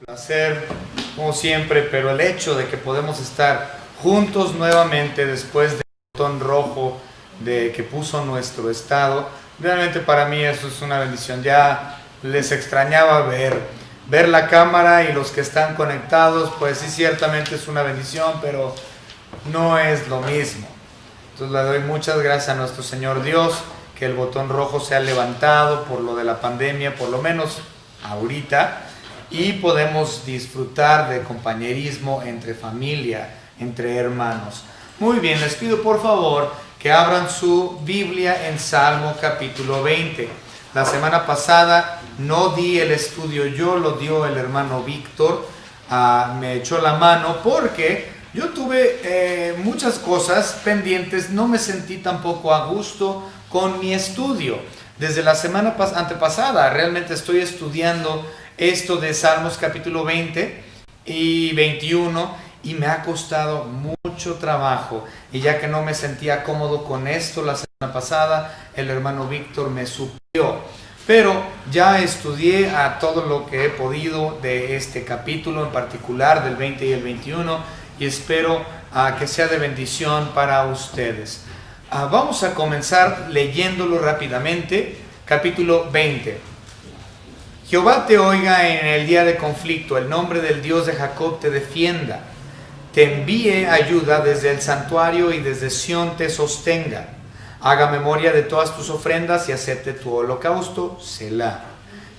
Placer, como siempre, pero el hecho de que podemos estar juntos nuevamente después del botón rojo que puso nuestro estado, realmente para mí eso es una bendición. Ya les extrañaba ver la cámara y los que están conectados, pues sí, ciertamente es una bendición, pero no es lo mismo. Entonces le doy muchas gracias a nuestro Señor Dios, que el botón rojo se ha levantado por lo de la pandemia, por lo menos ahorita, y podemos disfrutar de compañerismo entre familia, entre hermanos. Muy bien, les pido por favor que abran su Biblia en Salmo capítulo 20. La semana pasada no di el estudio yo, lo dio el hermano Víctor, me echó la mano porque yo tuve muchas cosas pendientes, no me sentí tampoco a gusto con mi estudio. Desde la semana antepasada realmente estoy estudiando esto de Salmos capítulo 20 y 21 y me ha costado mucho trabajo, y ya que no me sentía cómodo con esto la semana pasada, el hermano Víctor me suplió, pero ya estudié a todo lo que he podido de este capítulo en particular, del 20 y el 21, y espero que sea de bendición para ustedes. Vamos a comenzar leyéndolo rápidamente. Capítulo 20. Jehová te oiga en el día de conflicto, el nombre del Dios de Jacob te defienda. Te envíe ayuda desde el santuario y desde Sión te sostenga. Haga memoria de todas tus ofrendas y acepte tu holocausto, Selah.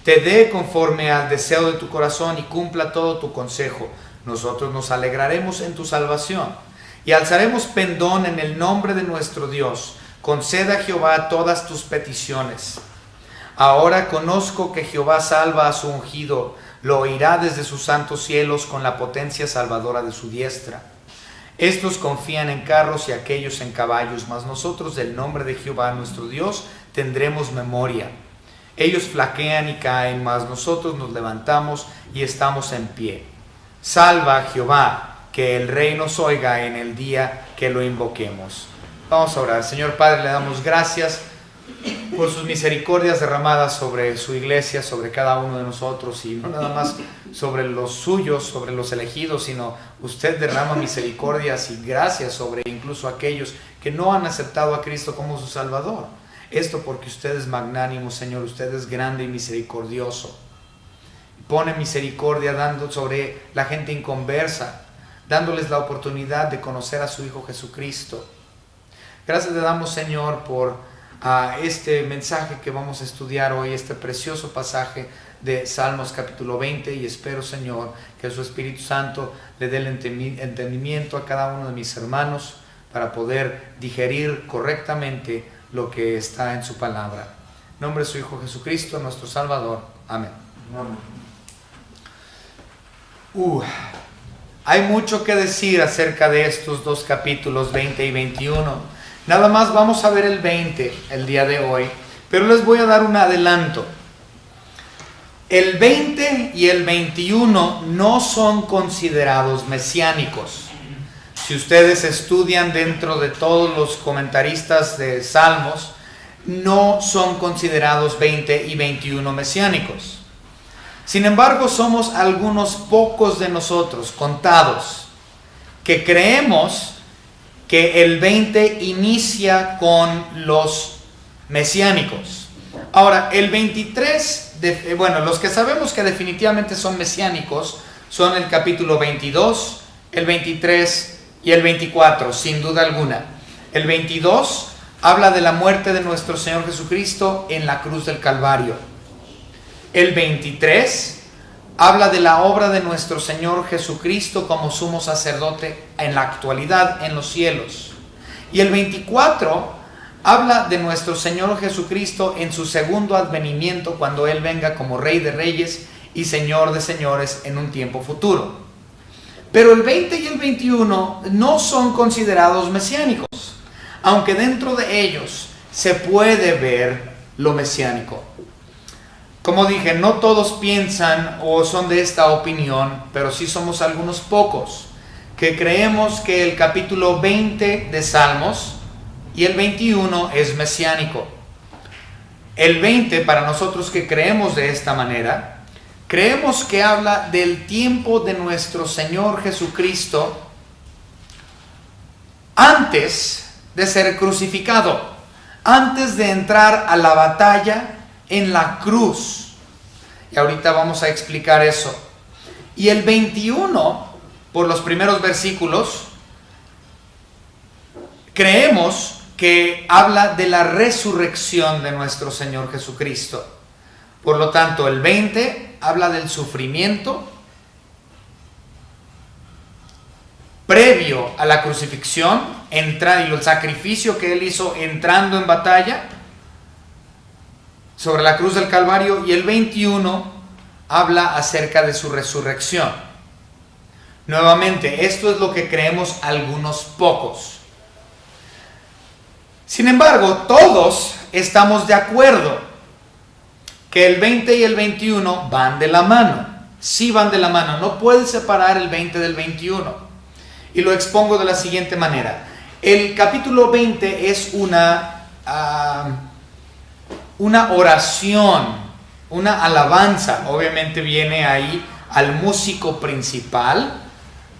Te dé conforme al deseo de tu corazón y cumpla todo tu consejo. Nosotros nos alegraremos en tu salvación y alzaremos pendón en el nombre de nuestro Dios. Conceda a Jehová todas tus peticiones. Ahora conozco que Jehová salva a su ungido, lo oirá desde sus santos cielos con la potencia salvadora de su diestra. Estos confían en carros y aquellos en caballos, mas nosotros del nombre de Jehová nuestro Dios tendremos memoria. Ellos flaquean y caen, mas nosotros nos levantamos y estamos en pie. Salva a Jehová, que el Rey nos oiga en el día que lo invoquemos. Vamos a orar. Señor Padre, le damos gracias por sus misericordias derramadas sobre su iglesia, sobre cada uno de nosotros, y no nada más sobre los suyos, sobre los elegidos, sino usted derrama misericordias y gracias sobre incluso aquellos que no han aceptado a Cristo como su Salvador. Esto porque usted es magnánimo, Señor, usted es grande y misericordioso. Pone misericordia dando sobre la gente inconversa, dándoles la oportunidad de conocer a su Hijo Jesucristo. Gracias le damos, Señor, por este mensaje que vamos a estudiar hoy, este precioso pasaje de Salmos capítulo 20, y espero, Señor, que su Espíritu Santo le dé el entendimiento a cada uno de mis hermanos para poder digerir correctamente lo que está en su palabra. En nombre de su Hijo Jesucristo, nuestro Salvador. Amén. Hay mucho que decir acerca de estos dos capítulos 20 y 21. Nada más vamos a ver el 20 el día de hoy, pero les voy a dar un adelanto. El 20 y el 21 no son considerados mesiánicos. Si ustedes estudian dentro de todos los comentaristas de Salmos, no son considerados 20 y 21 mesiánicos. Sin embargo, somos algunos pocos de nosotros, contados, que creemos que el 20 inicia con los mesiánicos. Ahora, el 23, los que sabemos que definitivamente son mesiánicos, son el capítulo 22, el 23 y el 24, sin duda alguna. El 22 habla de la muerte de nuestro Señor Jesucristo en la cruz del Calvario. El 23 habla de la obra de nuestro Señor Jesucristo como sumo sacerdote en la actualidad en los cielos. Y el 24 habla de nuestro Señor Jesucristo en su segundo advenimiento, cuando Él venga como Rey de Reyes y Señor de Señores en un tiempo futuro. Pero el 20 y el 21 no son considerados mesiánicos, aunque dentro de ellos se puede ver lo mesiánico. Como dije, no todos piensan o son de esta opinión, pero sí somos algunos pocos que creemos que el capítulo 20 de Salmos y el 21 es mesiánico. El 20, para nosotros que creemos de esta manera, creemos que habla del tiempo de nuestro Señor Jesucristo antes de ser crucificado, antes de entrar a la batalla en la cruz. Y ahorita vamos a explicar eso. Y el 21, por los primeros versículos, creemos que habla de la resurrección de nuestro Señor Jesucristo. Por lo tanto, el 20 habla del sufrimiento previo a la crucifixión, y el sacrificio que Él hizo entrando en batalla sobre la cruz del Calvario, y el 21 habla acerca de su resurrección. Nuevamente, esto es lo que creemos algunos pocos. Sin embargo, todos estamos de acuerdo que el 20 y el 21 van de la mano. Sí van de la mano, no puedes separar el 20 del 21. Y lo expongo de la siguiente manera. El capítulo 20 es una oración, una alabanza. Obviamente viene ahí al músico principal,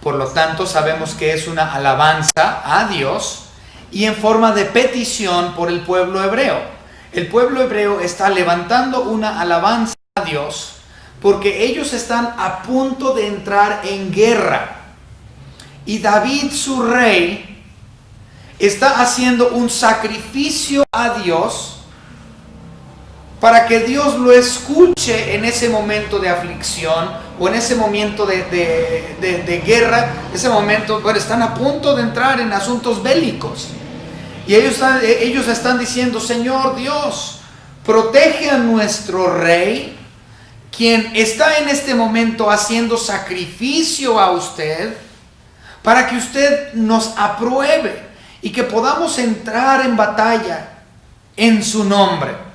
por lo tanto sabemos que es una alabanza a Dios y en forma de petición por el pueblo hebreo. El pueblo hebreo está levantando una alabanza a Dios porque ellos están a punto de entrar en guerra. Y David, su rey, está haciendo un sacrificio a Dios para que Dios lo escuche en ese momento de aflicción o en ese momento de guerra. Ese momento, bueno, están a punto de entrar en asuntos bélicos. Y ellos están diciendo: Señor Dios, protege a nuestro rey, quien está en este momento haciendo sacrificio a usted, para que usted nos apruebe y que podamos entrar en batalla en su nombre.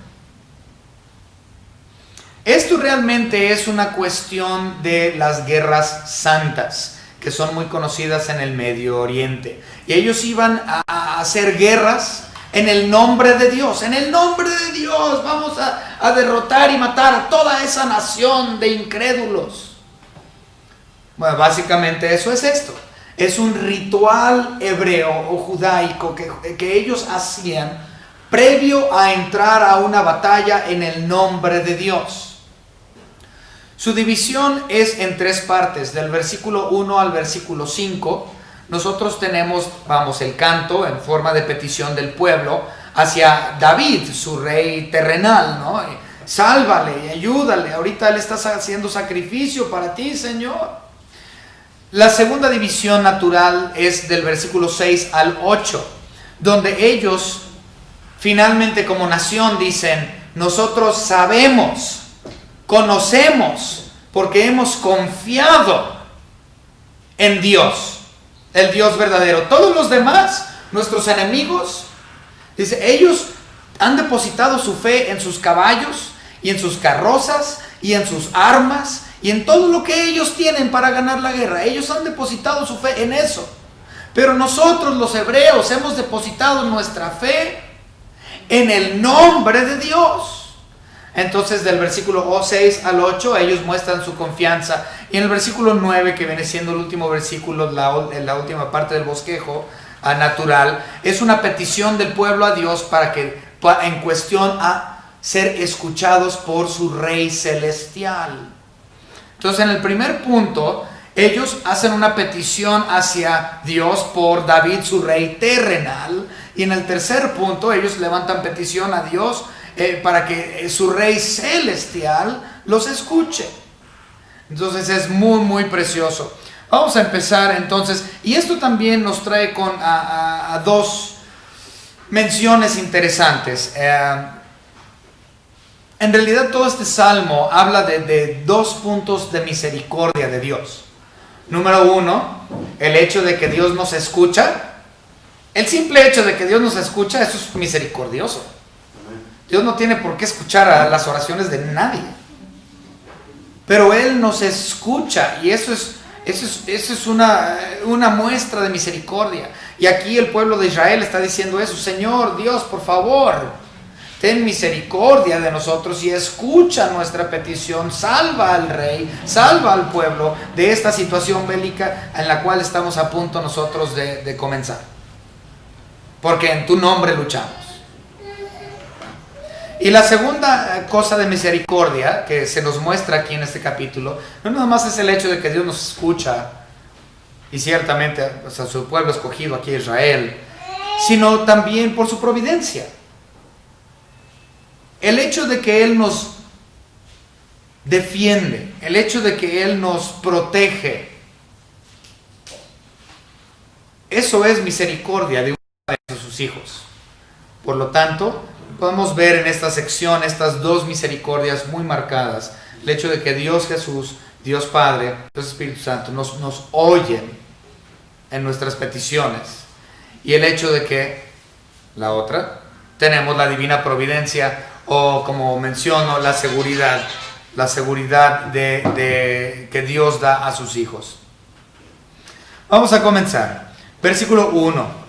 Esto realmente es una cuestión de las guerras santas, que son muy conocidas en el Medio Oriente. Y ellos iban a hacer guerras en el nombre de Dios. En el nombre de Dios vamos a derrotar y matar a toda esa nación de incrédulos. Bueno, básicamente eso es esto. Es un ritual hebreo o judaico que ellos hacían previo a entrar a una batalla en el nombre de Dios. Su división es en tres partes, del versículo 1 al versículo 5. Nosotros tenemos, el canto en forma de petición del pueblo hacia David, su rey terrenal, ¿no? Sálvale, ayúdale, ahorita él está haciendo sacrificio para ti, Señor. La segunda división natural es del versículo 6 al 8, donde ellos finalmente como nación dicen: nosotros sabemos, conocemos, porque hemos confiado en Dios, el Dios verdadero. Todos los demás, nuestros enemigos, dice, ellos han depositado su fe en sus caballos y en sus carrozas y en sus armas y en todo lo que ellos tienen para ganar la guerra. Ellos han depositado su fe en eso. Pero nosotros los hebreos hemos depositado nuestra fe en el nombre de Dios. Entonces del versículo 6 al 8 ellos muestran su confianza. Y en el versículo 9, que viene siendo el último versículo, la última parte del bosquejo natural, es una petición del pueblo a Dios en cuestión a ser escuchados por su Rey celestial. Entonces en el primer punto ellos hacen una petición hacia Dios por David, su rey terrenal. Y en el tercer punto ellos levantan petición a Dios para que su rey celestial los escuche. Entonces es muy, muy precioso. Vamos a empezar entonces. Y esto también nos trae a dos menciones interesantes. En realidad todo este salmo habla de dos puntos de misericordia de Dios. Número uno, el hecho de que Dios nos escucha. El simple hecho de que Dios nos escucha, eso es misericordioso. Dios no tiene por qué escuchar a las oraciones de nadie. Pero Él nos escucha y eso es una muestra de misericordia. Y aquí el pueblo de Israel está diciendo eso: Señor Dios, por favor, ten misericordia de nosotros y escucha nuestra petición, salva al rey, salva al pueblo de esta situación bélica en la cual estamos a punto nosotros de comenzar. Porque en tu nombre luchamos. Y la segunda cosa de misericordia que se nos muestra aquí en este capítulo, no nada más es el hecho de que Dios nos escucha, y ciertamente a su pueblo escogido aquí Israel, sino también por su providencia. El hecho de que Él nos defiende, el hecho de que Él nos protege, eso es misericordia de uno de sus hijos. Por lo tanto, podemos ver en esta sección estas dos misericordias muy marcadas. El hecho de que Dios Jesús, Dios Padre, Dios Espíritu Santo nos oyen en nuestras peticiones. Y el hecho de que, la otra, tenemos la divina providencia o, como menciono, la seguridad de que Dios da a sus hijos. Vamos a comenzar. Versículo 1.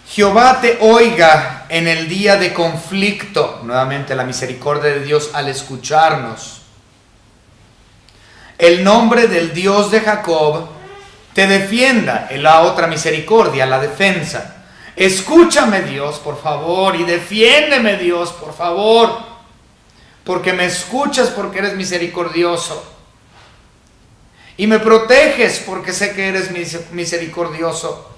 Jehová te oiga en el día de conflicto. Nuevamente la misericordia de Dios al escucharnos. El nombre del Dios de Jacob te defienda. En la otra misericordia, la defensa. Escúchame, Dios, por favor, y defiéndeme, Dios, por favor, porque me escuchas, porque eres misericordioso. Y me proteges porque sé que eres misericordioso.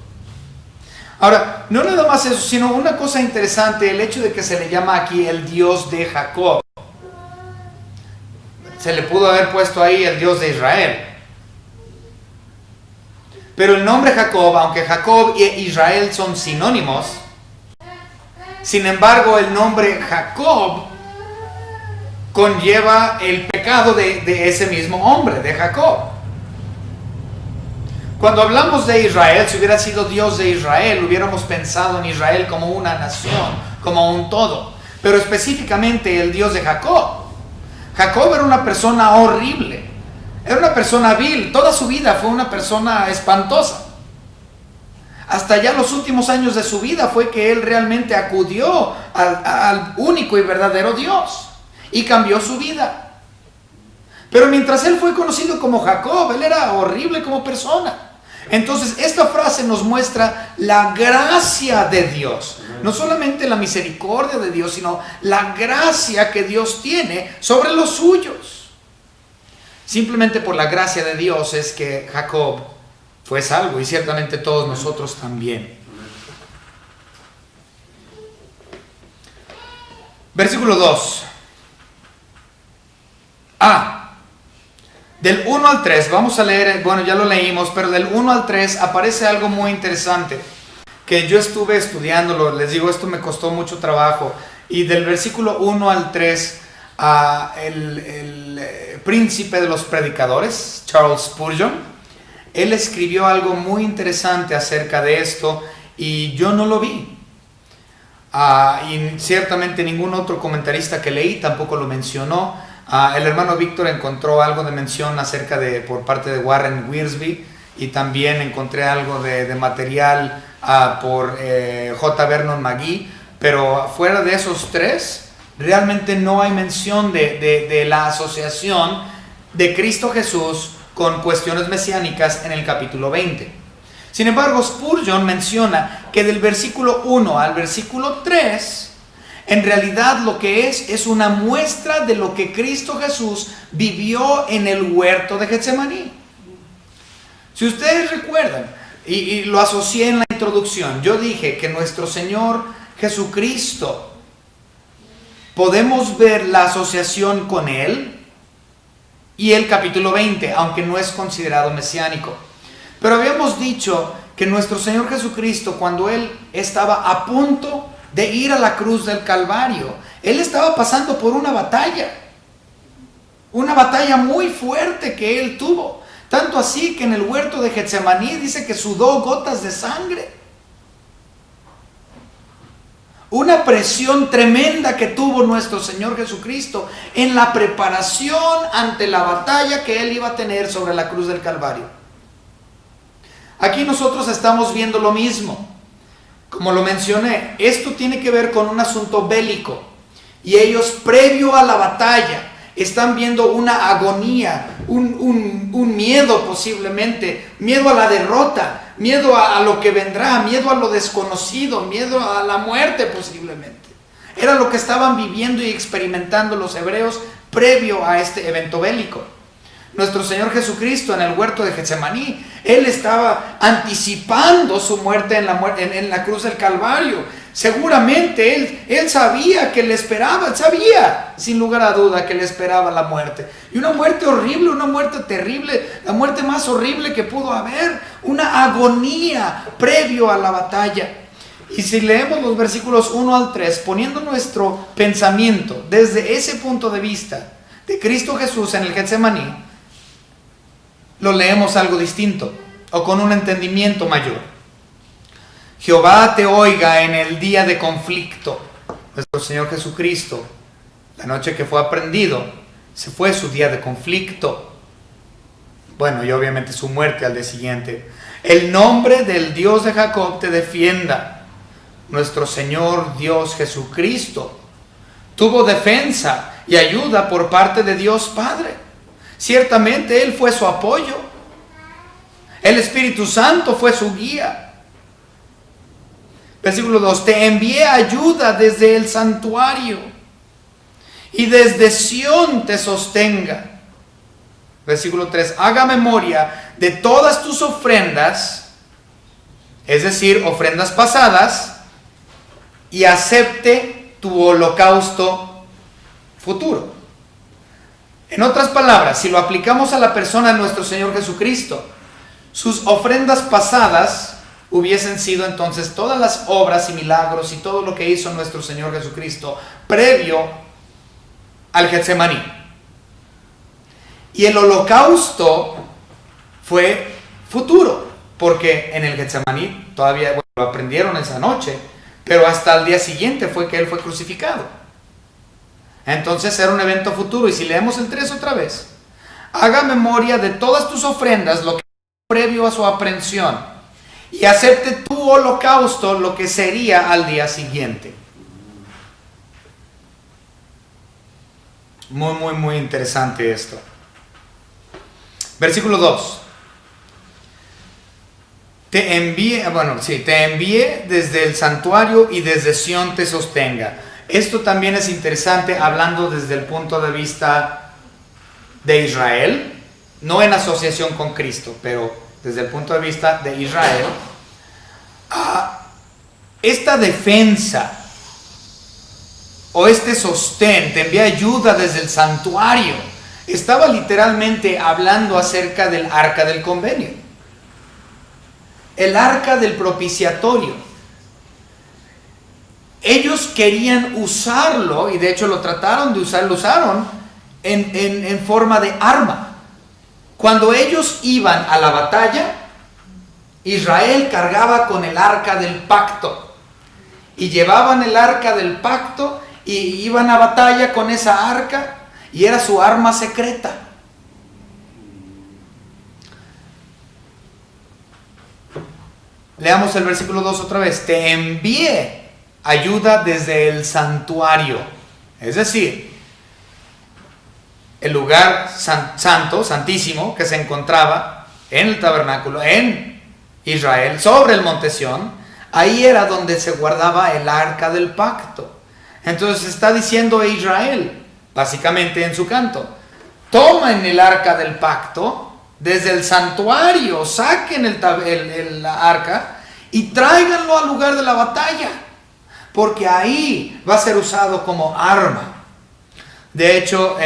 Ahora, no nada más eso, sino una cosa interesante, el hecho de que se le llama aquí el Dios de Jacob. Se le pudo haber puesto ahí el Dios de Israel. Pero el nombre Jacob, aunque Jacob y Israel son sinónimos, sin embargo el nombre Jacob conlleva el pecado de ese mismo hombre, de Jacob. Cuando hablamos de Israel, si hubiera sido Dios de Israel, hubiéramos pensado en Israel como una nación, como un todo. Pero específicamente el Dios de Jacob. Jacob era una persona horrible. Era una persona vil. Toda su vida fue una persona espantosa. Hasta ya los últimos años de su vida fue que él realmente acudió al único y verdadero Dios. Y cambió su vida. Pero mientras él fue conocido como Jacob, él era horrible como persona. Entonces esta frase nos muestra la gracia de Dios. No solamente la misericordia de Dios, sino la gracia que Dios tiene sobre los suyos. Simplemente por la gracia de Dios es que Jacob fue salvo y ciertamente todos nosotros también. Versículo 2. Del 1 al 3, vamos a leer, bueno, ya lo leímos, pero del 1 al 3 aparece algo muy interesante que yo estuve estudiándolo. Les digo, esto me costó mucho trabajo. Y del versículo 1 al 3, el príncipe de los predicadores, Charles Spurgeon, él escribió algo muy interesante acerca de esto y yo no lo vi. Y ciertamente ningún otro comentarista que leí tampoco lo mencionó. El hermano Víctor encontró algo de mención acerca por parte de Warren Wiersbe, y también encontré algo de material por J. Vernon McGee, pero fuera de esos tres realmente no hay mención de la asociación de Cristo Jesús con cuestiones mesiánicas en el capítulo 20. Sin embargo, Spurgeon menciona que del versículo 1 al versículo 3 en realidad lo que es una muestra de lo que Cristo Jesús vivió en el huerto de Getsemaní. Si ustedes recuerdan, y lo asocié en la introducción, yo dije que nuestro Señor Jesucristo, podemos ver la asociación con Él y el capítulo 20, aunque no es considerado mesiánico. Pero habíamos dicho que nuestro Señor Jesucristo, cuando Él estaba a punto de ir a la cruz del Calvario, Él estaba pasando por una batalla muy fuerte que Él tuvo, tanto así que en el huerto de Getsemaní dice que sudó gotas de sangre. Una presión tremenda que tuvo nuestro Señor Jesucristo en la preparación ante la batalla que Él iba a tener sobre la cruz del Calvario. Aquí nosotros estamos viendo lo mismo. Como lo mencioné, esto tiene que ver con un asunto bélico. Y ellos, previo a la batalla, están viendo una agonía, un miedo posiblemente, miedo a la derrota, miedo a lo que vendrá, miedo a lo desconocido, miedo a la muerte posiblemente. Era lo que estaban viviendo y experimentando los hebreos previo a este evento bélico. Nuestro Señor Jesucristo en el huerto de Getsemaní, Él estaba anticipando su muerte en la cruz del Calvario. Seguramente Él sabía que le esperaba, sabía sin lugar a duda que le esperaba la muerte. Y una muerte horrible, una muerte terrible, la muerte más horrible que pudo haber, una agonía previo a la batalla. Y si leemos los versículos 1 al 3, poniendo nuestro pensamiento desde ese punto de vista de Cristo Jesús en el Getsemaní, lo leemos algo distinto o con un entendimiento mayor. Jehová te oiga en el día de conflicto. Nuestro Señor Jesucristo, la noche que fue aprehendido, se fue su día de conflicto. Bueno, y obviamente su muerte al día siguiente. El nombre del Dios de Jacob te defienda. Nuestro Señor Dios Jesucristo tuvo defensa y ayuda por parte de Dios Padre. Ciertamente Él fue su apoyo. El Espíritu Santo fue su guía. Versículo 2, te envié ayuda desde el santuario y desde Sión te sostenga. Versículo 3, haga memoria de todas tus ofrendas, es decir, ofrendas pasadas, y acepte tu holocausto futuro. En otras palabras, si lo aplicamos a la persona de nuestro Señor Jesucristo, sus ofrendas pasadas hubiesen sido entonces todas las obras y milagros y todo lo que hizo nuestro Señor Jesucristo previo al Getsemaní. Y el holocausto fue futuro, porque en el Getsemaní todavía lo aprendieron esa noche, pero hasta el día siguiente fue que Él fue crucificado. Entonces era un evento futuro. Y si leemos el 3 otra vez, haga memoria de todas tus ofrendas, lo que previo a su aprehensión, y acepte tu holocausto, lo que sería al día siguiente. Muy interesante esto. Versículo 2. Te envié desde el santuario y desde Sión te sostenga. Esto también es interesante hablando desde el punto de vista de Israel, no en asociación con Cristo, pero desde el punto de vista de Israel. Esta defensa o este sostén, te envía ayuda desde el santuario, estaba literalmente hablando acerca del arca del convenio, el arca del propiciatorio. Ellos querían usarlo, y de hecho lo trataron de usar, lo usaron en forma de arma. Cuando ellos iban a la batalla, Israel cargaba con el arca del pacto y llevaban el arca del pacto y iban a batalla con esa arca, y era su arma secreta. Leamos el versículo 2 otra vez. Te envié ayuda desde el santuario, es decir, el lugar santo, santísimo, que se encontraba en el tabernáculo, en Israel, sobre el monte Sión. Ahí era donde se guardaba el arca del pacto. Entonces está diciendo a Israel, básicamente en su canto, tomen el arca del pacto desde el santuario, saquen el arca y tráiganlo al lugar de la batalla, porque ahí va a ser usado como arma. De hecho,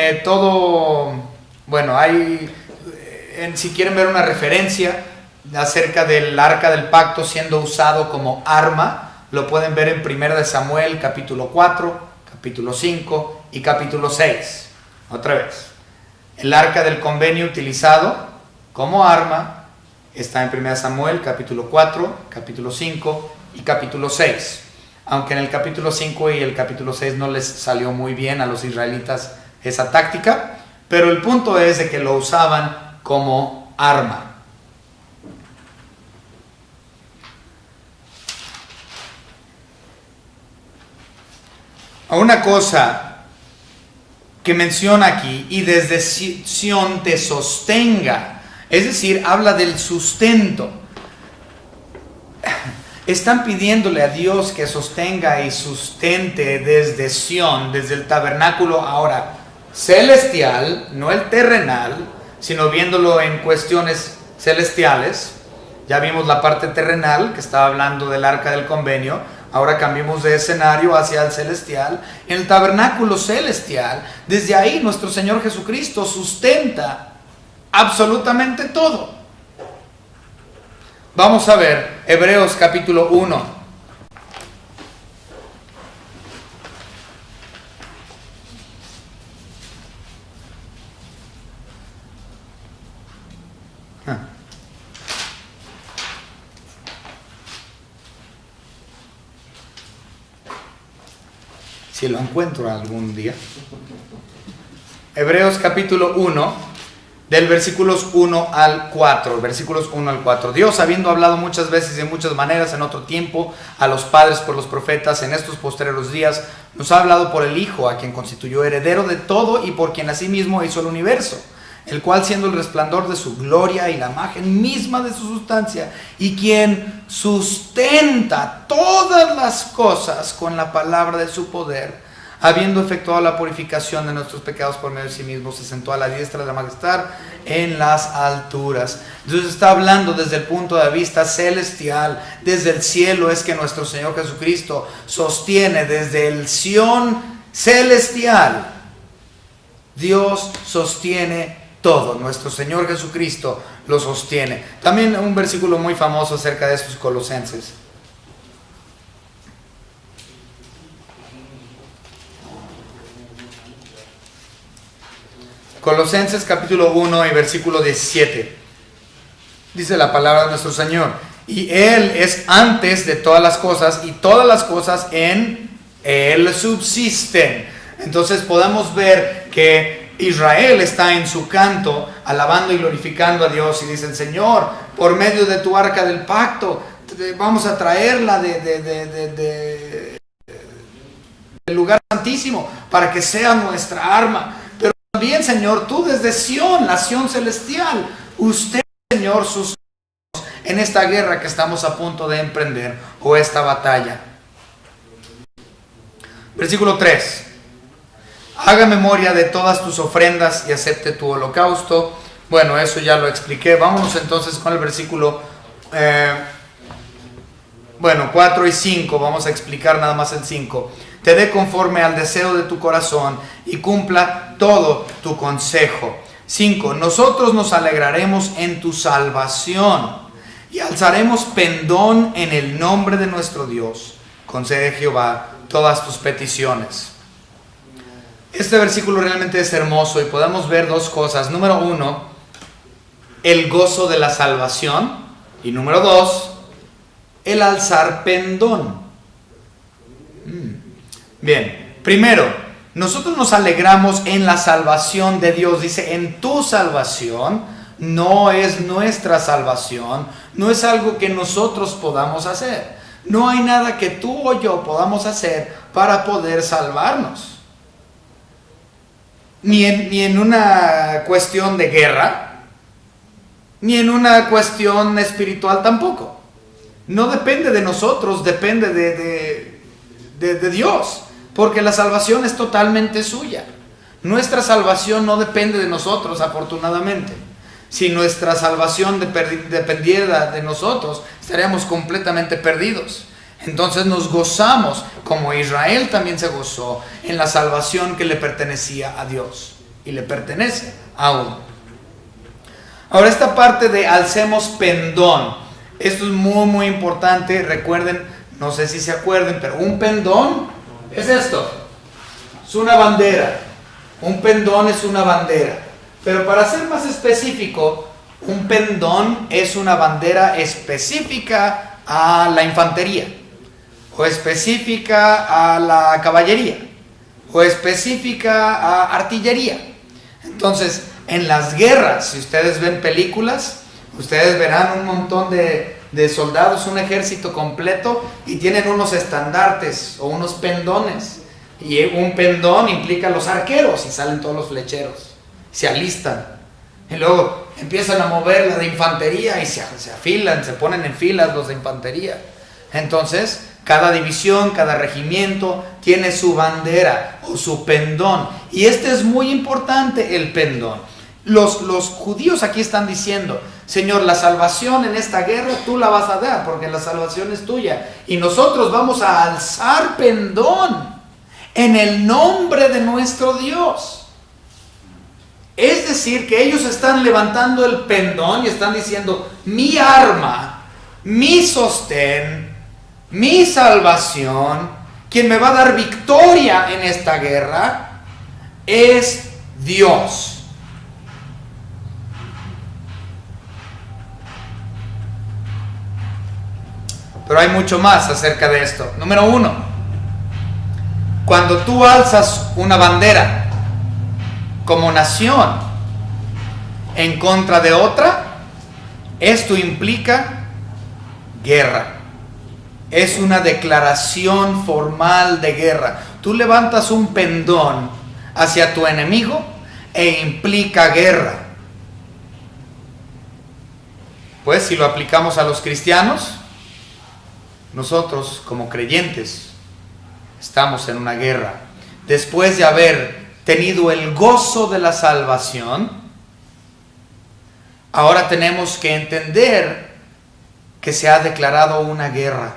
si quieren ver una referencia acerca del arca del pacto siendo usado como arma, lo pueden ver en 1 Samuel capítulo 4, capítulo 5 y capítulo 6. Otra vez, el arca del convenio utilizado como arma está en 1 Samuel capítulo 4, capítulo 5 y capítulo 6. Aunque en el capítulo 5 y el capítulo 6 no les salió muy bien a los israelitas esa táctica, pero el punto es de que lo usaban como arma. a una cosa que menciona aquí, y desde Sión te sostenga. Es decir, habla del sustento. Están pidiéndole a Dios que sostenga y sustente desde Sión, desde el tabernáculo ahora celestial, no el terrenal, sino viéndolo en cuestiones celestiales. Ya vimos la parte terrenal que estaba hablando del arca del convenio. Ahora cambiamos de escenario hacia el celestial. En el tabernáculo celestial, desde ahí nuestro Señor Jesucristo sustenta absolutamente todo. Vamos a ver Hebreos capítulo 1. Si lo encuentro algún día. Hebreos capítulo 1, del versículos 1 al 4. Versículos 1 al 4. Dios, habiendo hablado muchas veces y de muchas maneras en otro tiempo a los padres por los profetas, en estos postreros días, nos ha hablado por el Hijo, a quien constituyó heredero de todo y por quien asimismo hizo el universo, el cual, siendo el resplandor de su gloria y la imagen misma de su sustancia, y quien sustenta todas las cosas con la palabra de su poder, habiendo efectuado la purificación de nuestros pecados por medio de sí mismo, se sentó a la diestra de la majestad en las alturas. Entonces está hablando desde el punto de vista celestial. Desde el cielo es que nuestro Señor Jesucristo sostiene, desde el Sión celestial, Dios sostiene todo. Nuestro Señor Jesucristo lo sostiene. También un versículo muy famoso acerca de estos Colosenses. Colosenses capítulo 1 y versículo 17. Dice la palabra de nuestro Señor: y Él es antes de todas las cosas, y todas las cosas en Él subsisten. Entonces podemos ver que Israel está en su canto alabando y glorificando a Dios, y dicen: Señor, por medio de tu arca del pacto vamos a traerla del lugar santísimo para que sea nuestra arma. Pero también, Señor, tú desde Sión, la Sión celestial, usted, Señor, sus en esta guerra que estamos a punto de emprender, o esta batalla. Versículo 3. Haga memoria de todas tus ofrendas y acepte tu holocausto. Bueno, eso ya lo expliqué. Vámonos entonces con el versículo 4 y 5. Vamos a explicar nada más el 5. Te dé conforme al deseo de tu corazón y cumpla todo tu consejo. 5. Nosotros nos alegraremos en tu salvación y alzaremos pendón en el nombre de nuestro Dios. Concede, Jehová, todas tus peticiones. Este versículo realmente es hermoso y podemos ver dos cosas. Número 1, el gozo de la salvación. Y número 2, el alzar pendón. Bien, primero, nosotros nos alegramos en la salvación de Dios. Dice, en tu salvación. No es nuestra salvación, no es algo que nosotros podamos hacer. No hay nada que tú o yo podamos hacer para poder salvarnos. Ni en una cuestión de guerra, ni en una cuestión espiritual tampoco. No depende de nosotros, depende de Dios, porque la salvación es totalmente suya. Nuestra salvación no depende de nosotros, afortunadamente. Si nuestra salvación dependiera de nosotros, estaríamos completamente perdidos. Entonces nos gozamos, como Israel también se gozó, en la salvación que le pertenecía a Dios. Y le pertenece aún. Ahora, esta parte de alcemos pendón. Esto es muy, muy importante. Recuerden, no sé si se acuerden, pero un pendón es esto. Es una bandera. Un pendón es una bandera. Pero para ser más específico, un pendón es una bandera específica a la infantería, o específica a la caballería, o específica a artillería. Entonces, en las guerras, si ustedes ven películas, ustedes verán un montón de soldados, un ejército completo, y tienen unos estandartes o unos pendones Y un pendón implica los arqueros y salen todos los flecheros, se alistan. Y luego empiezan a mover la de infantería y se afilan, se ponen en filas los de infantería. Entonces, cada división, cada regimiento tiene su bandera o su pendón. Y este es muy importante, el pendón. Los judíos aquí están diciendo: Señor, la salvación en esta guerra tú la vas a dar, porque la salvación es tuya. Y nosotros vamos a alzar pendón en el nombre de nuestro Dios. Es decir, que ellos están levantando el pendón y están diciendo: mi arma, mi sostén, mi salvación, quien me va a dar victoria en esta guerra, es Dios. Pero hay mucho más acerca de esto. Número 1, cuando tú alzas una bandera como nación en contra de otra, esto implica guerra. Es una declaración formal de guerra. Tú levantas un pendón hacia tu enemigo e implica guerra. Pues si lo aplicamos a los cristianos, nosotros como creyentes estamos en una guerra. Después de haber tenido el gozo de la salvación, ahora tenemos que entender que se ha declarado una guerra.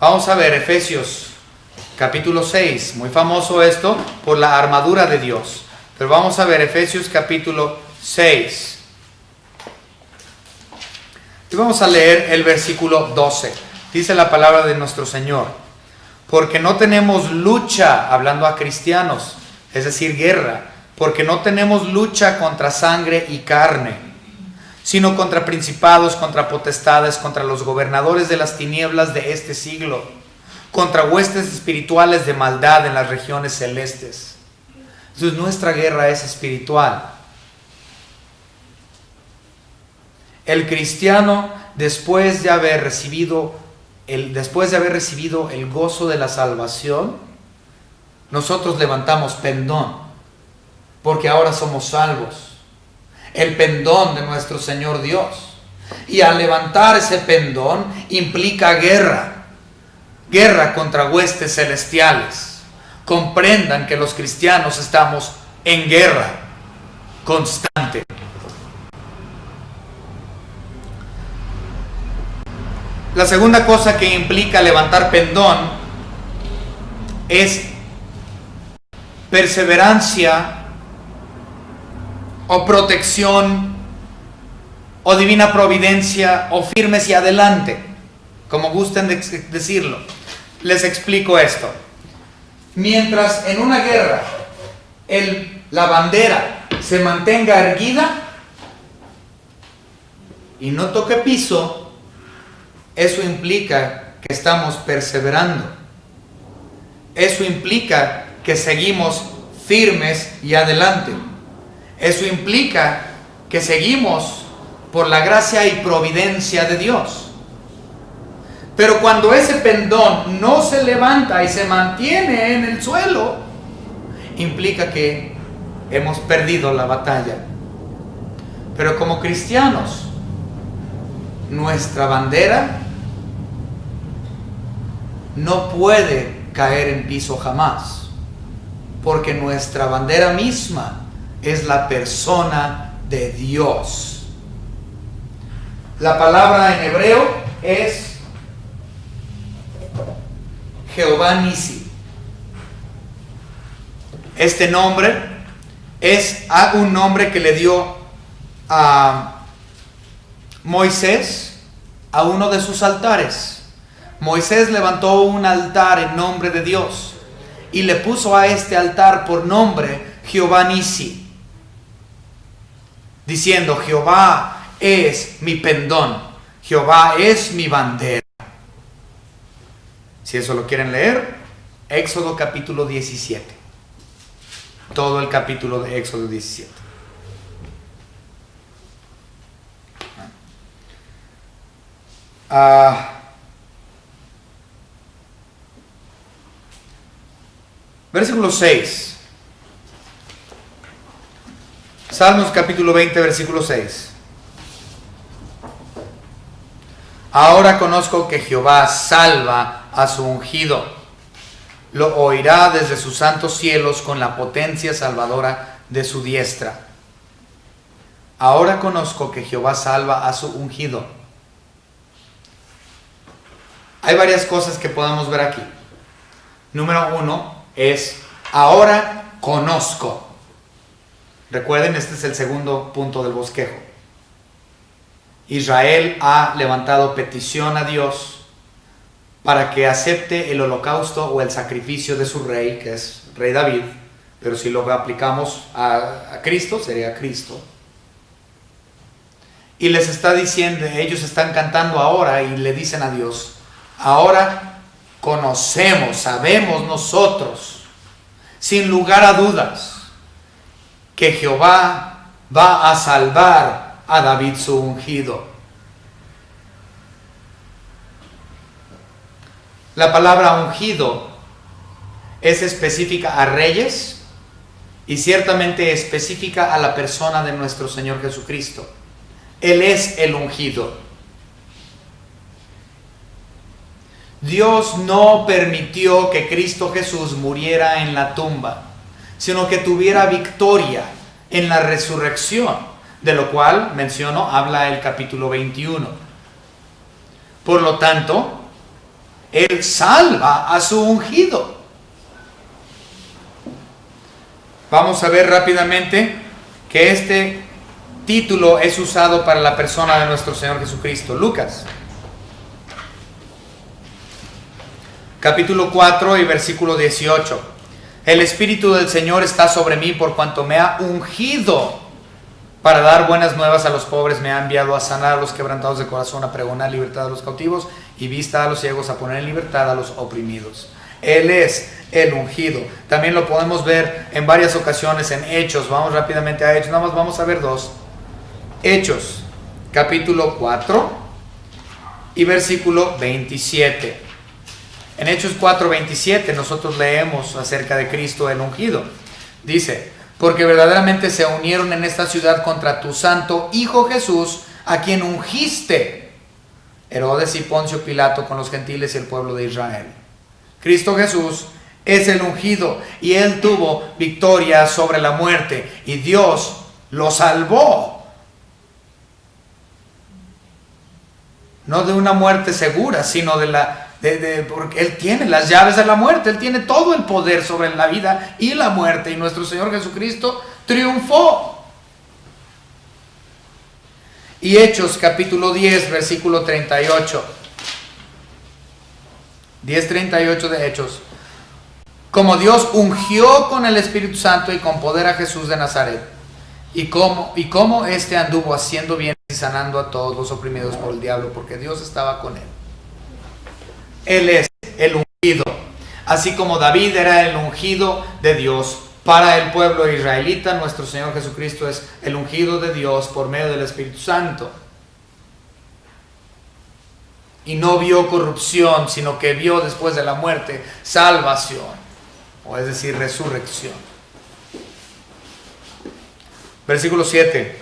Vamos a ver Efesios capítulo 6, muy famoso esto por la armadura de Dios. Pero vamos a ver Efesios capítulo 6. Y vamos a leer el versículo 12. Dice la palabra de nuestro Señor: porque no tenemos lucha, hablando a cristianos, es decir, guerra, porque no tenemos lucha contra sangre y carne, sino contra principados, contra potestades, contra los gobernadores de las tinieblas de este siglo, contra huestes espirituales de maldad en las regiones celestes. Entonces nuestra guerra es espiritual. El cristiano, después de haber recibido el gozo de la salvación, nosotros levantamos pendón, porque ahora somos salvos. El pendón de nuestro Señor Dios. Y al levantar ese pendón implica guerra. Guerra contra huestes celestiales. Comprendan que los cristianos estamos en guerra constante. La segunda cosa que implica levantar pendón es perseverancia o protección o divina providencia o firmes y adelante, como gusten decirlo. Les explico esto. Mientras en una guerra la bandera se mantenga erguida y no toque piso, eso implica que estamos perseverando. Eso implica que seguimos firmes y adelante. Eso implica que seguimos por la gracia y providencia de Dios. Pero cuando ese pendón no se levanta y se mantiene en el suelo, implica que hemos perdido la batalla. Pero como cristianos, nuestra bandera no puede caer en piso jamás, porque nuestra bandera misma es la persona de Dios. La palabra en hebreo es Jehová Nisi. Este nombre es un nombre que le dio a Moisés a uno de sus altares. Moisés levantó un altar en nombre de Dios y le puso a este altar por nombre Jehová Nisi, diciendo: Jehová es mi pendón, Jehová es mi bandera. Si eso lo quieren leer, Éxodo capítulo 17. Todo el capítulo de Éxodo 17. Versículo 6. Salmos capítulo 20, versículo 6. Ahora conozco que Jehová salva a su ungido. Lo oirá desde sus santos cielos con la potencia salvadora de su diestra. Ahora conozco que Jehová salva a su ungido. Hay varias cosas que podemos ver aquí. Número 1 es, ahora conozco. Recuerden, este es el segundo punto del bosquejo. Israel ha levantado petición a Dios para que acepte el holocausto o el sacrificio de su rey, que es rey David, pero si lo aplicamos a Cristo, sería Cristo. Y les está diciendo, ellos están cantando ahora y le dicen a Dios, ahora conocemos, sabemos nosotros, sin lugar a dudas, que Jehová va a salvar a David su ungido. La palabra ungido es específica a reyes y ciertamente específica a la persona de nuestro Señor Jesucristo. Él es el ungido. Dios no permitió que Cristo Jesús muriera en la tumba, sino que tuviera victoria en la resurrección, de lo cual, menciono, habla el capítulo 21. Por lo tanto, Él salva a su ungido. Vamos a ver rápidamente que este título es usado para la persona de nuestro Señor Jesucristo. Lucas, capítulo 4 y versículo 18. El Espíritu del Señor está sobre mí por cuanto me ha ungido para dar buenas nuevas a los pobres, me ha enviado a sanar a los quebrantados de corazón, a pregonar libertad a los cautivos y vista a los ciegos, a poner en libertad a los oprimidos. Él es el ungido. También lo podemos ver en varias ocasiones en Hechos. Vamos rápidamente a Hechos, nada más vamos a ver dos. Hechos, capítulo 4 y versículo 27. En Hechos 4:27 nosotros leemos acerca de Cristo el ungido. Dice, porque verdaderamente se unieron en esta ciudad contra tu santo Hijo Jesús, a quien ungiste, Herodes y Poncio Pilato con los gentiles y el pueblo de Israel. Cristo Jesús es el ungido y Él tuvo victoria sobre la muerte y Dios lo salvó. No de una muerte segura, sino porque Él tiene las llaves de la muerte, Él tiene todo el poder sobre la vida y la muerte, y nuestro Señor Jesucristo triunfó. Y Hechos capítulo 10, versículo 38. 10:38 de Hechos. Como Dios ungió con el Espíritu Santo y con poder a Jesús de Nazaret, y cómo éste anduvo haciendo bien y sanando a todos los oprimidos por el diablo, porque Dios estaba con él. Él es el ungido, así como David era el ungido de Dios para el pueblo israelita. Nuestro Señor Jesucristo es el ungido de Dios por medio del Espíritu Santo. Y no vio corrupción, sino que vio después de la muerte salvación, o es decir, resurrección. Versículo 7.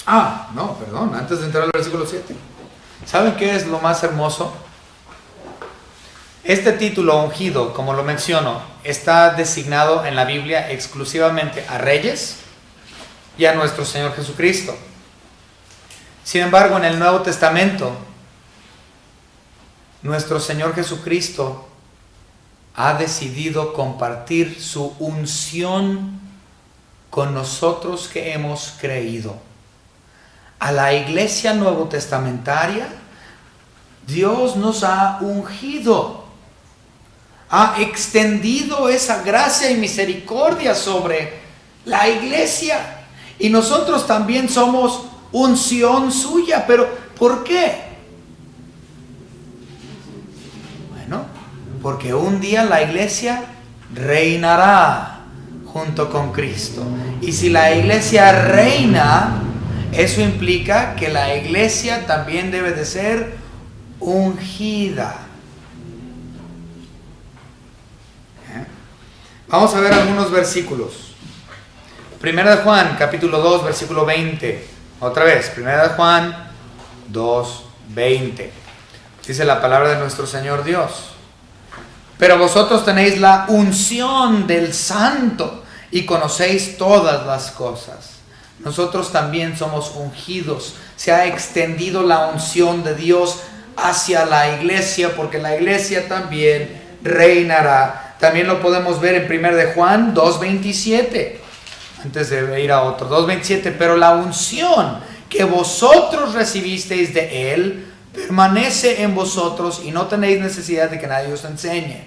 Antes de entrar al versículo 7. ¿Saben qué es lo más hermoso? Este título ungido, como lo menciono, está designado en la Biblia exclusivamente a reyes y a nuestro Señor Jesucristo. Sin embargo, en el Nuevo Testamento, nuestro Señor Jesucristo ha decidido compartir su unción con nosotros que hemos creído. A la iglesia nuevo testamentaria, Dios nos ha ungido, ha extendido esa gracia y misericordia sobre la iglesia, y nosotros también somos unción suya. Pero ¿por qué? Bueno, porque un día la iglesia reinará junto con Cristo, y si la iglesia reina, eso implica que la iglesia también debe de ser ungida. Vamos a ver algunos versículos. Primera de Juan, capítulo 2, versículo 20. Otra vez, Primera de Juan 2, 20. Dice la palabra de nuestro Señor Dios: pero vosotros tenéis la unción del Santo y conocéis todas las cosas. Nosotros también somos ungidos. Se ha extendido la unción de Dios hacia la iglesia, porque la iglesia también reinará. También lo podemos ver en 1 de Juan 2:27. Antes de ir a otro, 2:27. Pero la unción que vosotros recibisteis de Él permanece en vosotros y no tenéis necesidad de que nadie os enseñe.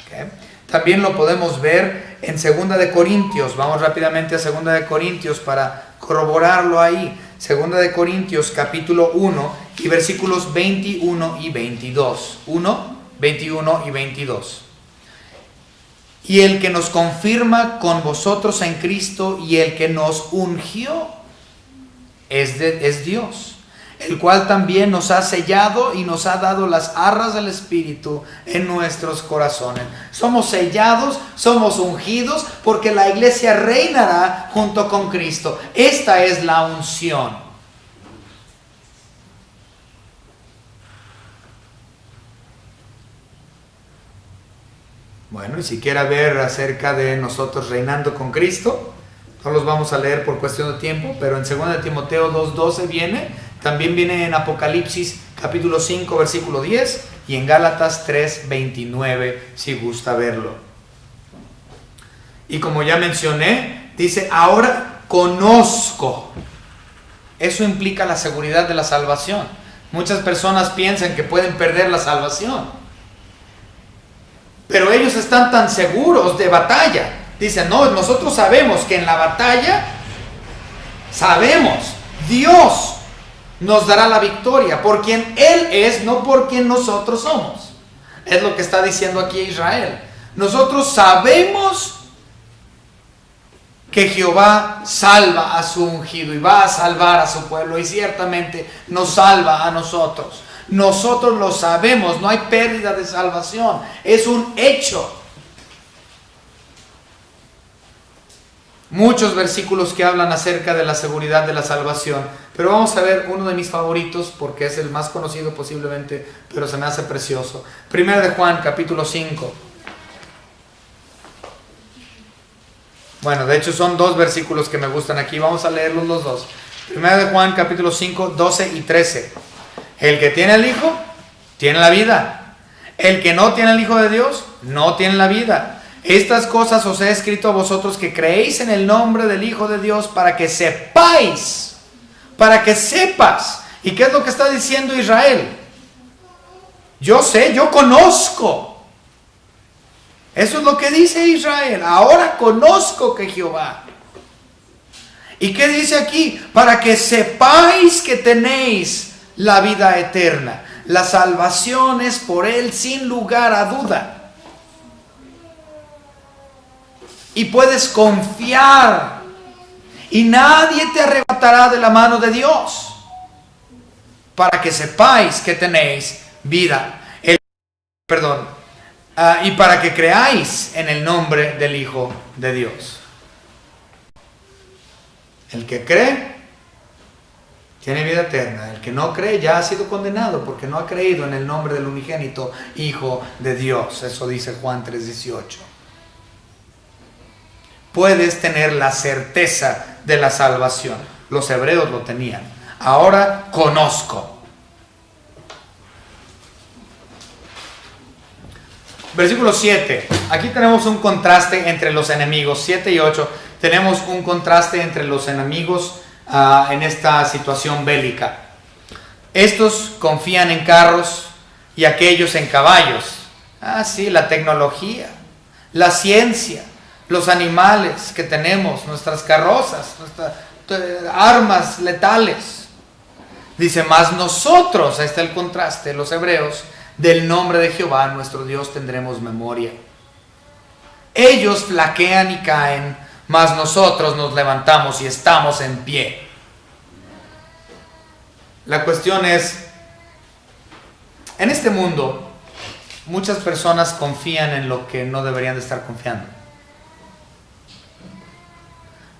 ¿Okay? También lo podemos ver en 2 de Corintios. Vamos rápidamente a 2 de Corintios para corroborarlo ahí. 2 de Corintios capítulo 1 y versículos 21 y 22. 1, 21 y 22. Y el que nos confirma con vosotros en Cristo y el que nos ungió es Dios, el cual también nos ha sellado y nos ha dado las arras del Espíritu en nuestros corazones. Somos sellados, somos ungidos, porque la iglesia reinará junto con Cristo. Esta es la unción. Bueno, y si quiera ver acerca de nosotros reinando con Cristo, no los vamos a leer por cuestión de tiempo, pero en 2 de Timoteo 2:12 viene, también viene en Apocalipsis capítulo 5 versículo 10 y en Gálatas 3:29 si gusta verlo. Y como ya mencioné, dice, ahora conozco. Eso implica la seguridad de la salvación. Muchas personas piensan que pueden perder la salvación, pero ellos están tan seguros de batalla. Dicen, no, nosotros sabemos que en la batalla, Dios nos dará la victoria por quien Él es, no por quien nosotros somos. Es lo que está diciendo aquí Israel. Nosotros sabemos que Jehová salva a su ungido y va a salvar a su pueblo, y ciertamente nos salva a nosotros. Nosotros lo sabemos, no hay pérdida de salvación, es un hecho. Muchos versículos que hablan acerca de la seguridad de la salvación, pero vamos a ver uno de mis favoritos porque es el más conocido posiblemente, pero se me hace precioso. Primera de Juan capítulo 5. Bueno, de hecho son dos versículos que me gustan aquí, vamos a leerlos los dos. Primera de Juan capítulo 5, 12 y 13. El que tiene al Hijo, tiene la vida. El que no tiene al Hijo de Dios, no tiene la vida. Estas cosas os he escrito a vosotros que creéis en el nombre del Hijo de Dios, para que sepáis, para que sepas. ¿Y qué es lo que está diciendo Israel? Yo sé, yo conozco. Eso es lo que dice Israel. Ahora conozco que Jehová. ¿Y qué dice aquí? Para que sepáis que tenéis la vida eterna. La salvación es por Él sin lugar a duda. Y puedes confiar. Y nadie te arrebatará de la mano de Dios. Para que sepáis que tenéis vida. Y para que creáis en el nombre del Hijo de Dios. El que cree tiene vida eterna. El que no cree ya ha sido condenado porque no ha creído en el nombre del unigénito Hijo de Dios. Eso dice Juan 3:18. Puedes tener la certeza de la salvación. Los hebreos lo tenían. Ahora conozco. Versículo 7. Aquí tenemos un contraste entre los enemigos. 7 y 8. Tenemos un contraste entre los enemigos en esta situación bélica. Estos confían en carros y aquellos en caballos. Sí, la tecnología, la ciencia, los animales que tenemos, nuestras carrozas, nuestras armas letales. Dice, mas nosotros, ahí está el contraste, los hebreos, del nombre de Jehová nuestro Dios tendremos memoria. Ellos flaquean y caen, mas nosotros nos levantamos y estamos en pie. La cuestión es, en este mundo, muchas personas confían en lo que no deberían de estar confiando.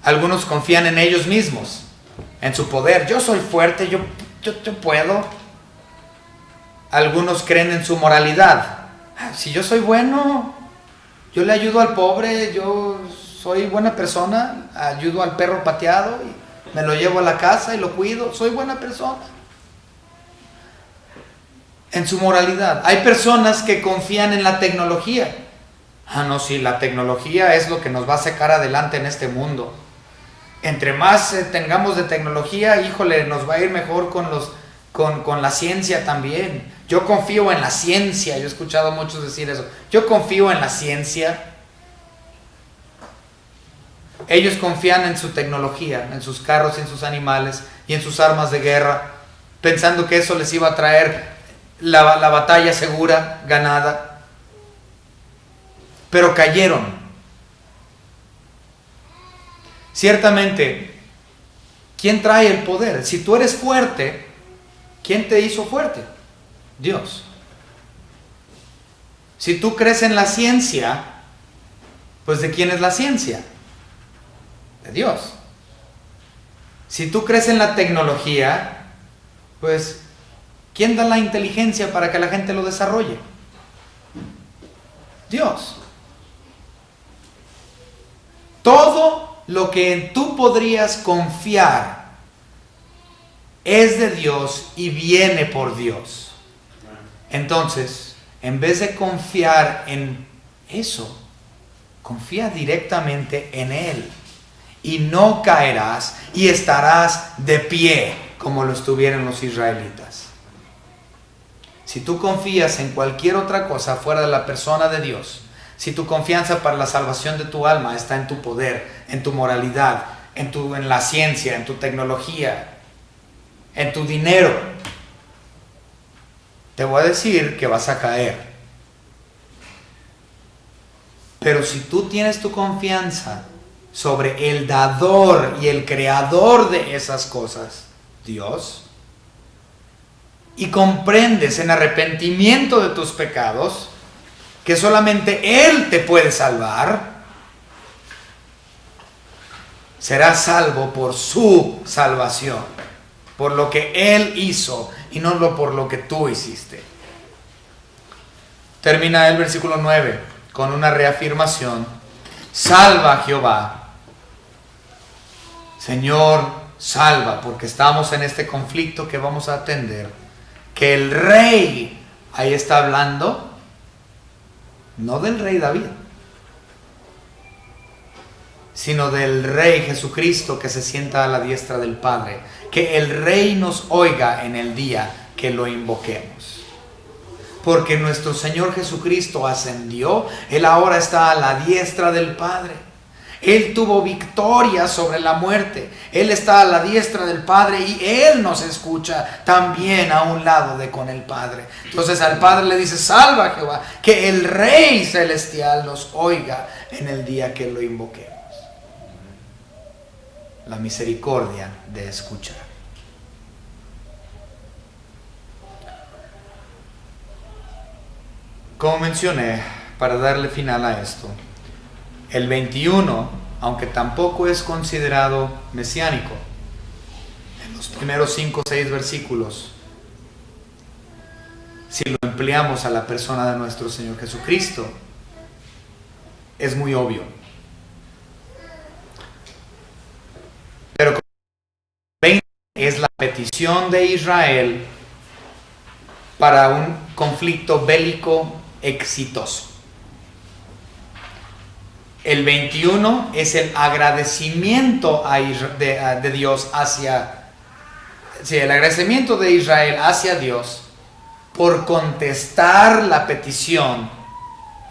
Algunos confían en ellos mismos, en su poder. Yo soy fuerte, yo puedo. Algunos creen en su moralidad. Si yo soy bueno, yo le ayudo al pobre, yo soy buena persona, ayudo al perro pateado y me lo llevo a la casa y lo cuido, soy buena persona. En su moralidad. Hay personas que confían en la tecnología. No, sí, la tecnología es lo que nos va a sacar adelante en este mundo. Entre más tengamos de tecnología, híjole, nos va a ir mejor con la ciencia también. Yo confío en la ciencia. Yo he escuchado a muchos decir eso. Yo confío en la ciencia. Ellos confían en su tecnología, en sus carros, en sus animales y en sus armas de guerra, pensando que eso les iba a traer la batalla segura, ganada. Pero cayeron. Ciertamente, ¿quién trae el poder? Si tú eres fuerte, ¿quién te hizo fuerte? Dios. Si tú crees en la ciencia, pues ¿de quién es la ciencia? De Dios. Si tú crees en la tecnología, pues ¿quién da la inteligencia para que la gente lo desarrolle? Dios. Todo lo que tú podrías confiar es de Dios y viene por Dios. Entonces, en vez de confiar en eso, confía directamente en Él. Y no caerás y estarás de pie como lo estuvieron los israelitas. Si tú confías en cualquier otra cosa fuera de la persona de Dios, si tu confianza para la salvación de tu alma está en tu poder, en tu moralidad, en la ciencia, en tu tecnología, en tu dinero, te voy a decir que vas a caer. Pero si tú tienes tu confianza sobre el dador y el creador de esas cosas, Dios, y comprendes en arrepentimiento de tus pecados que solamente Él te puede salvar, serás salvo por su salvación, por lo que Él hizo y no por lo que tú hiciste. Termina el versículo 9 con una reafirmación. Salva Jehová. Señor, salva, porque estamos en este conflicto que vamos a atender. Que el rey, ahí está hablando, no del rey David, sino del rey Jesucristo que se sienta a la diestra del Padre. Que el rey nos oiga en el día que lo invoquemos. Porque nuestro Señor Jesucristo ascendió, Él ahora está a la diestra del Padre. Él tuvo victoria sobre la muerte. Él está a la diestra del Padre y Él nos escucha también a un lado de con el Padre. Entonces al Padre le dice, salva Jehová, que el Rey Celestial nos oiga en el día que lo invoquemos. La misericordia de escuchar. Como mencioné, para darle final a esto, el 21, aunque tampoco es considerado mesiánico, en los primeros 5 o 6 versículos, si lo empleamos a la persona de nuestro Señor Jesucristo, es muy obvio. Pero el 20 es la petición de Israel para un conflicto bélico exitoso. El 21 es el agradecimiento de Dios hacia, el agradecimiento de Israel hacia Dios por contestar la petición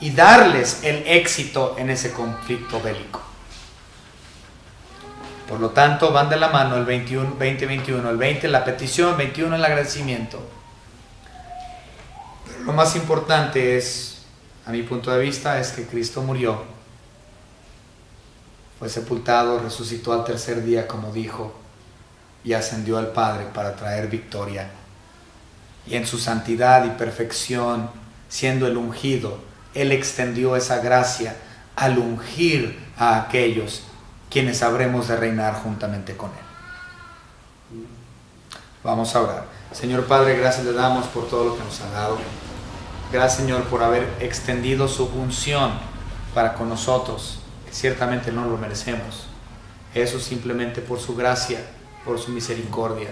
y darles el éxito en ese conflicto bélico. Por lo tanto, van de la mano el 20-21, el 20 la petición, el 21 el agradecimiento. Pero lo más importante es, a mi punto de vista, es que Cristo murió. Fue sepultado, resucitó al tercer día, como dijo, y ascendió al Padre para traer victoria. Y en su santidad y perfección, siendo el ungido, Él extendió esa gracia al ungir a aquellos quienes habremos de reinar juntamente con Él. Vamos a orar. Señor Padre, gracias le damos por todo lo que nos ha dado. Gracias, Señor, por haber extendido su unción para con nosotros, que ciertamente no lo merecemos. Eso simplemente por su gracia, por su misericordia.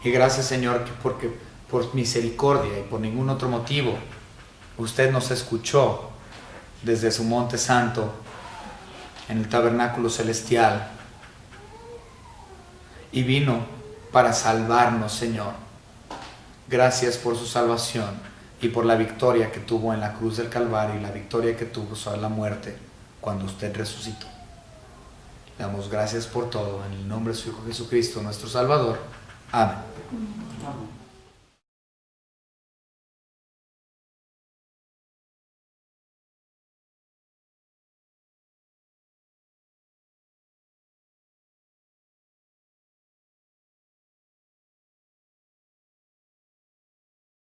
Y gracias, Señor, que porque por misericordia y por ningún otro motivo, usted nos escuchó desde su monte santo, en el tabernáculo celestial, y vino para salvarnos, Señor. Gracias por su salvación y por la victoria que tuvo en la cruz del Calvario y la victoria que tuvo sobre la muerte cuando usted resucitó. Le damos gracias por todo, en el nombre de su Hijo Jesucristo, nuestro Salvador. Amén. Amén.